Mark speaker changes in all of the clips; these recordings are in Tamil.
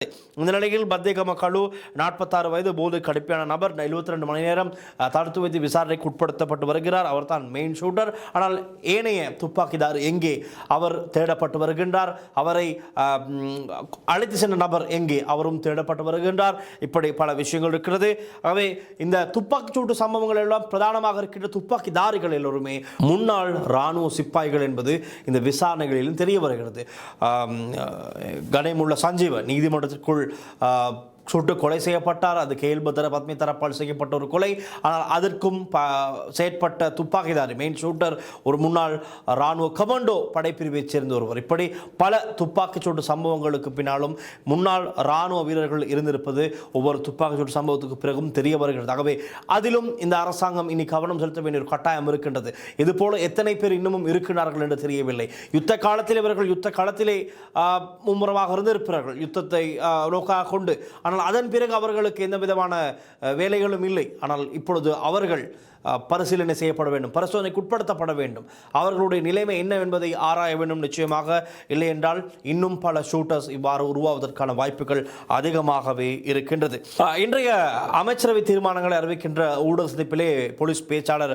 Speaker 1: இந்த நிலையில் பத்தேகம கழு 46 வயது போதை கடுப்பியான நபர் 72 மணி நேரம் தடுத்து வைத்து விசாரணைக்கு உட்படுத்தப்பட்டு வருகிறார். அவர் தான் மெயின் ஷூட்டர். ஆனால் ஏனைய துப்பாக்கிதார் எங்கே? அவர் தேடப்பட்டு வருகின்றார். அவரை அழைத்து சென்ற நபர் எங்கே? அவரும் தேடப்பட்டு வருகின்றார். இப்படி பல விஷயங்கள் இருக்கிறது. ஆகவே இந்த துப்பாக்கிச்சூட்டு சம்பவங்கள் எல்லாம் பிரதானமாக இருக்கின்ற துப்பாக்கிதாரிகள் எல்லோருமே முன்னாள் இராணுவ சிப்பாய்கள் என்பது இந்த விசாரணைகளிலும் தெரிய வருகிறது. கணேமுள்ள சஞ்சீவ நீதிமன்றத்திற்குள் சுட்டு கொலை செய்யப்பட்டார். அது கேல்பதர பத்மி தரப்பால் செய்யப்பட்ட ஒரு கொலை. ஆனால் அதற்கும் செயற்பட்ட துப்பாக்கிதாரி மெயின் ஷூட்டர் ஒரு முன்னாள் இராணுவ கமாண்டோ படைப்பிரிவைச் சேர்ந்த ஒருவர். இப்படி பல துப்பாக்கிச்சூட்டு சம்பவங்களுக்கு பின்னாலும் முன்னாள் இராணுவ வீரர்கள் இருந்திருப்பது ஒவ்வொரு துப்பாக்கிச்சூட்டு சம்பவத்துக்கு பிறகும் தெரிய வருகிறது. ஆகவே அதிலும் இந்த அரசாங்கம் இனி கவனம் செலுத்த வேண்டிய ஒரு கட்டாயம் இருக்கின்றது. இதுபோல எத்தனை பேர் இன்னமும் இருக்கிறார்கள் என்று தெரியவில்லை. யுத்த காலத்தில் இவர்கள் யுத்த காலத்திலே மும்முரமாக இருந்திருக்கிறார்கள் யுத்தத்தை நோக்காக கொண்டு. ஆனால் அதன் பிறகு அவர்களுக்கு எந்த விதமான வேலைகளும் இல்லை. ஆனால் இப்பொழுது அவர்கள் பரிசீலனை செய்யப்பட வேண்டும், பரிசோதனைக்கு உட்படுத்தப்பட வேண்டும். அவர்களுடைய நிலைமை என்ன என்பதை ஆராய வேண்டும். நிச்சயமாக இல்லை என்றால் இன்னும் பல ஷூட்டர்ஸ் இவ்வாறு உருவாவதற்கான வாய்ப்புகள் அதிகமாகவே இருக்கின்றது. இன்றைய அமைச்சரவை தீர்மானங்களை அறிவிக்கின்ற ஊடக சந்திப்பிலே போலீஸ் பேச்சாளர்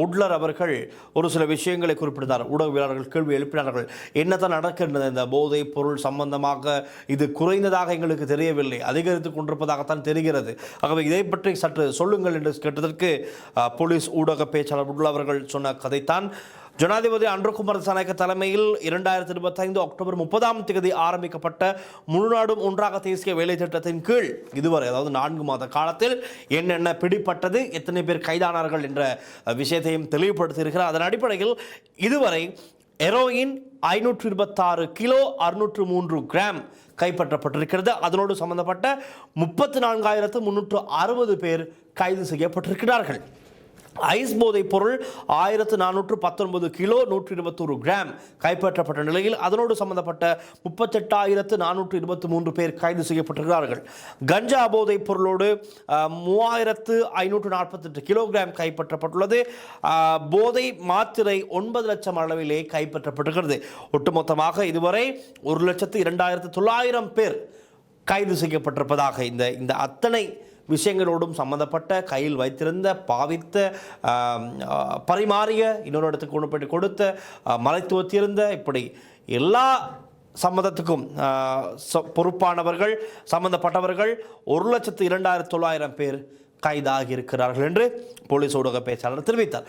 Speaker 1: உட்லர் அவர்கள் ஒரு சில விஷயங்களை குறிப்பிட்டார். ஊடகவியலாளர்கள் கேள்வி எழுப்பினார்கள். என்னதான் நடக்கின்றது இந்த போதைப் பொருள் சம்பந்தமாக? இது குறைந்ததாக எங்களுக்கு தெரியவில்லை, அதிகரித்துக் கொண்டிருப்பதாகத்தான் தெரிகிறது. ஆகவே இதை பற்றி சற்று சொல்லுங்கள் என்று கேட்டதற்கு போலீஸ் ஊடக பேச்சாளர் உட்லர் அவர்கள் சொன்ன கதைத்தான். ஜனாதிபதி அன்ருகுமார் திசாநாயக்க தலைமையில் 2025 அக்டோபர் 30 ஆரம்பிக்கப்பட்ட முழுநாடும் ஒன்றாக தேசிய வேலை திட்டத்தின் கீழ் இதுவரை, அதாவது 4 மாத காலத்தில் என்னென்ன பிடிப்பட்டது, எத்தனை பேர் கைதானார்கள் என்ற விஷயத்தையும் தெளிவுபடுத்தியிருக்கிறார். அதன் அடிப்படையில் இதுவரை ஹெரோயின் 526 கிலோ 603 கிராம் கைப்பற்றப்பட்டிருக்கிறது. அதனோடு சம்பந்தப்பட்ட 34,360 பேர் கைது செய்யப்பட்டிருக்கிறார்கள். ஐஸ் போதைப் பொருள் 1419 கிலோ 121 கிராம் கைப்பற்றப்பட்ட நிலையில் அதனோடு சம்பந்தப்பட்ட 38,423 பேர் கைது செய்யப்பட்டிருக்கிறார்கள். கஞ்சா போதைப் பொருளோடு 3,548 கிலோகிராம் கைப்பற்றப்பட்டுள்ளது. போதை மாத்திரை 9 லட்சம் அளவிலே கைப்பற்றப்பட்டிருக்கிறது. ஒட்டுமொத்தமாக இதுவரை 1,02,900 பேர் கைது செய்யப்பட்டிருப்பதாக இந்த அத்தனை விஷயங்களோடும் சம்பந்தப்பட்ட கையில் வைத்திருந்த, பாவித்த, பரிமாறிய, இன்னொரு இடத்துக்கு கொண்டு போய் கொடுத்த, மலைத்துவத்திருந்த, இப்படி எல்லா சம்மதத்துக்கும் பொறுப்பானவர்கள், சம்பந்தப்பட்டவர்கள் 1,02,900 பேர் கைதாகி இருக்கிறார்கள் என்று போலீஸ் ஊடக பேச்சாளர் தெரிவித்தார்.